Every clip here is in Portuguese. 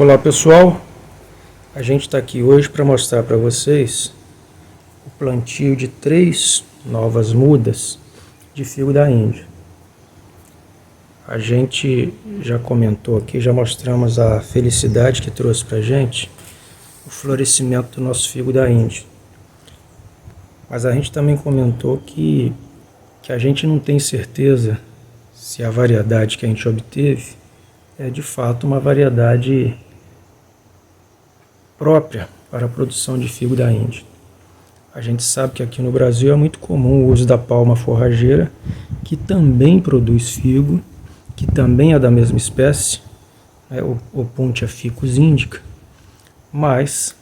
Olá pessoal, a gente está aqui hoje para mostrar para vocês o plantio de 3 novas mudas de figo da Índia. A gente já comentou aqui, já mostramos a felicidade que trouxe para a gente o florescimento do nosso figo da Índia. Mas a gente também comentou que a gente não tem certeza se a variedade que a gente obteve é de fato uma variedade própria para a produção de figo da Índia. A gente sabe que aqui no Brasil é muito comum o uso da palma forrageira, que também produz figo, que também é da mesma espécie, o Opuntia ficus indica, mas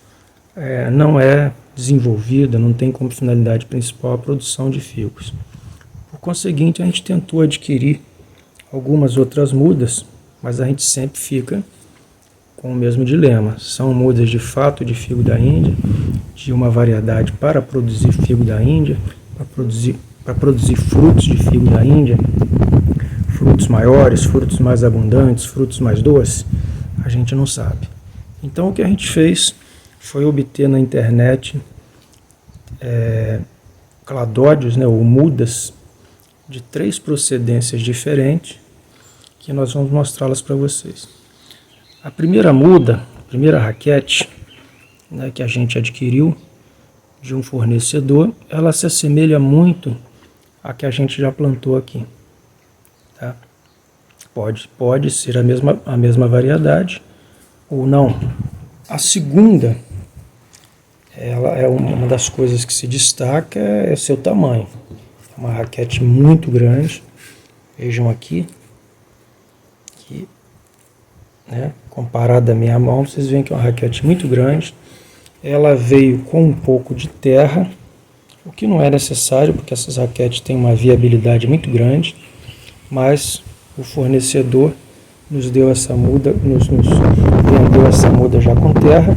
não é desenvolvida, não tem como finalidade principal a produção de figos. Por conseguinte, a gente tentou adquirir algumas outras mudas, mas a gente sempre fica com o mesmo dilema. São mudas de fato de figo da Índia, de uma variedade para produzir figo da Índia, para produzir frutos de figo da Índia, frutos maiores, frutos mais abundantes, frutos mais doces, a gente não sabe. Então o que a gente fez foi obter na internet cladódios, ou mudas de 3 procedências diferentes, que nós vamos mostrá-las para vocês. A primeira muda, a primeira raquete, que a gente adquiriu de um fornecedor, ela se assemelha muito à que a gente já plantou aqui. Tá? Pode ser a mesma variedade ou não. A segunda, ela é uma das coisas que se destaca, é o seu tamanho. É uma raquete muito grande. Vejam aqui. Comparada à minha mão, vocês veem que é uma raquete muito grande. Ela veio com um pouco de terra, o que não é necessário, porque essas raquetes têm uma viabilidade muito grande, mas o fornecedor nos deu essa muda, nos vendeu essa muda já com terra,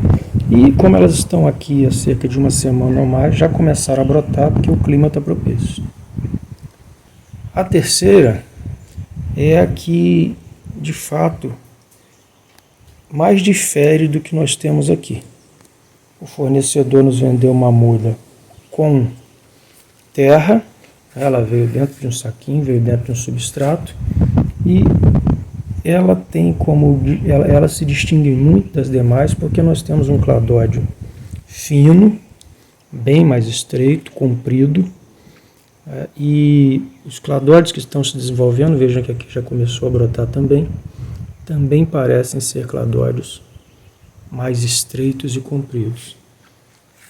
e como elas estão aqui há cerca de uma semana ou mais, já começaram a brotar, porque o clima está propício. A terceira é a que, de fato, mais difere do que nós temos aqui. O fornecedor nos vendeu uma muda com terra, ela veio dentro de um saquinho, veio dentro de um substrato, e ela tem ela se distingue muito das demais porque nós temos um cladódio fino, bem mais estreito, comprido, e os cladódios que estão se desenvolvendo, vejam que aqui já começou a brotar também parecem ser cladódios mais estreitos e compridos.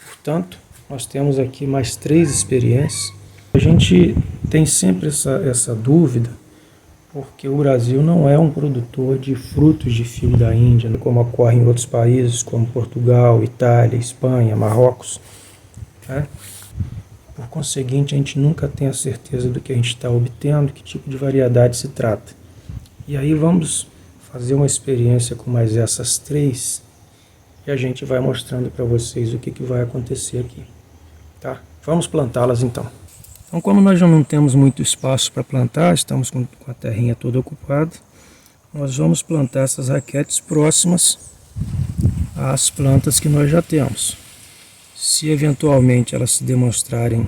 Portanto, nós temos aqui mais 3 experiências. A gente tem sempre essa dúvida, porque o Brasil não é um produtor de frutos de figo da Índia, como ocorre em outros países, como Portugal, Itália, Espanha, Marrocos. Por conseguinte, a gente nunca tem a certeza do que a gente está obtendo, que tipo de variedade se trata. E aí vamos fazer uma experiência com mais essas 3 e a gente vai mostrando para vocês o que vai acontecer aqui. Tá? Vamos plantá-las então. Então, como nós já não temos muito espaço para plantar, estamos com a terrinha toda ocupada, nós vamos plantar essas raquetes próximas às plantas que nós já temos. Se eventualmente elas se demonstrarem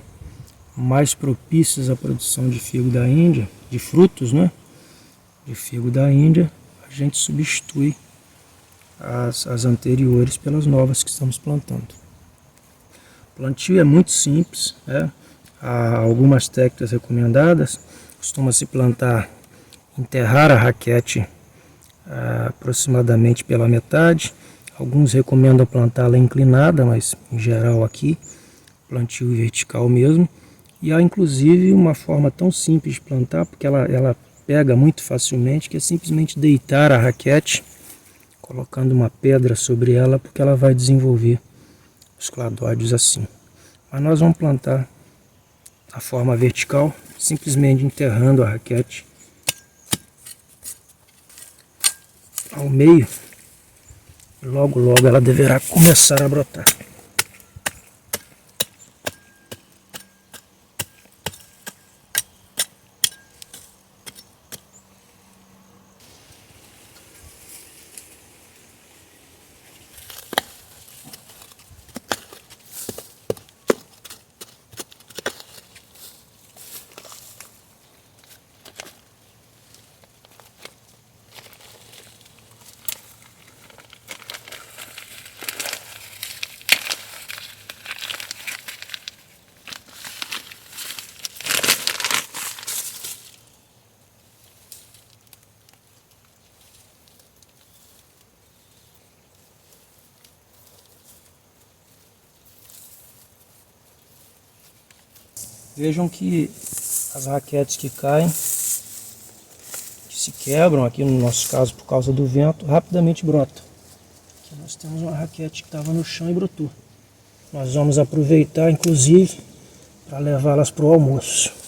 mais propícias à produção de figo da Índia, de frutos, de figo da Índia, a gente substitui as anteriores pelas novas que estamos plantando. O plantio é muito simples, há algumas técnicas recomendadas. Costuma-se plantar, enterrar a raquete aproximadamente pela metade. Alguns recomendam plantá-la inclinada, mas em geral aqui, plantio vertical mesmo. E há inclusive uma forma tão simples de plantar, porque ela pega muito facilmente, que é simplesmente deitar a raquete, colocando uma pedra sobre ela, porque ela vai desenvolver os cladódios assim. Mas nós vamos plantar a forma vertical, simplesmente enterrando a raquete ao meio, e logo ela deverá começar a brotar. Vejam que as raquetes que caem, que se quebram, aqui no nosso caso por causa do vento, rapidamente brotam. Aqui nós temos uma raquete que estava no chão e brotou. Nós vamos aproveitar, inclusive, para levá-las para o almoço.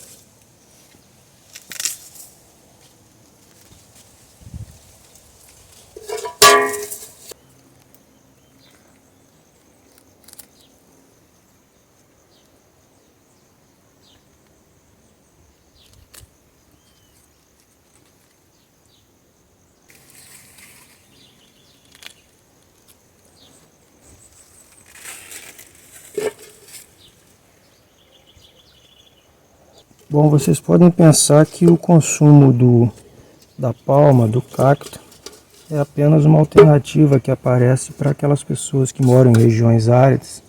Bom, vocês podem pensar que o consumo da palma, do cacto, é apenas uma alternativa que aparece para aquelas pessoas que moram em regiões áridas.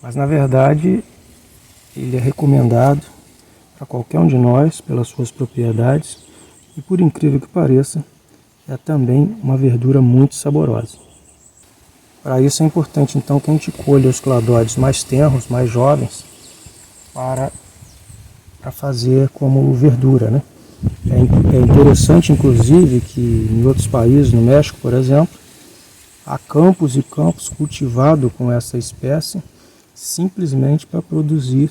Mas na verdade, ele é recomendado para qualquer um de nós, pelas suas propriedades, e por incrível que pareça, é também uma verdura muito saborosa. Para isso é importante então que a gente colha os cladóides mais tenros, mais jovens, para fazer como verdura, né? É interessante, inclusive, que em outros países, no México, por exemplo, há campos e campos cultivados com essa espécie, simplesmente para produzir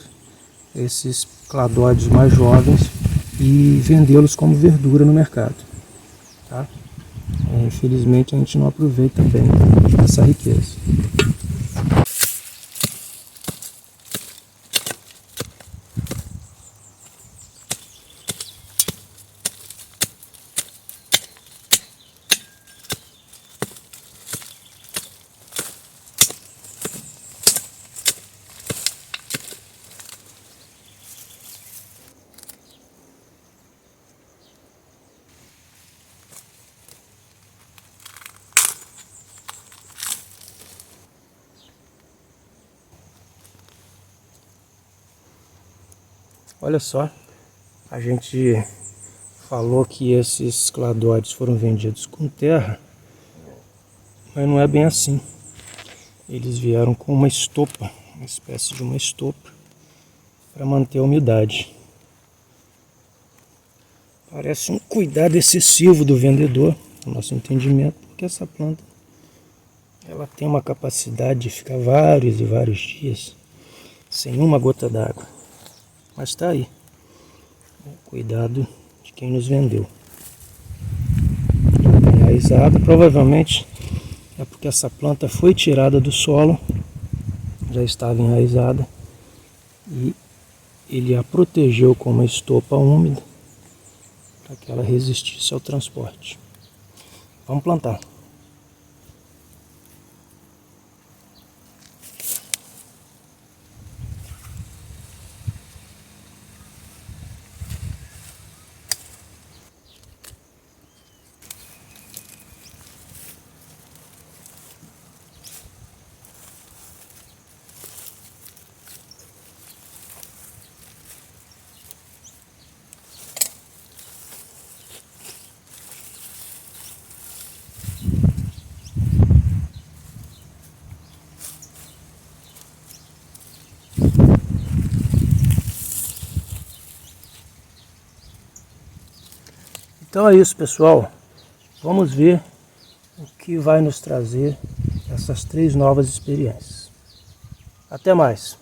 esses cladóides mais jovens e vendê-los como verdura no mercado. Tá? Infelizmente, a gente não aproveita bem essa riqueza. Olha só, a gente falou que esses cladóides foram vendidos com terra, mas não é bem assim. Eles vieram com uma estopa, uma espécie de uma estopa, para manter a umidade. Parece um cuidado excessivo do vendedor, no nosso entendimento, porque essa planta ela tem uma capacidade de ficar vários e vários dias sem uma gota d'água. Mas está aí, cuidado de quem nos vendeu. Enraizado, provavelmente é porque essa planta foi tirada do solo, já estava enraizada, e ele a protegeu com uma estopa úmida para que ela resistisse ao transporte. Vamos plantar. Então é isso, pessoal. Vamos ver o que vai nos trazer essas 3 novas experiências. Até mais!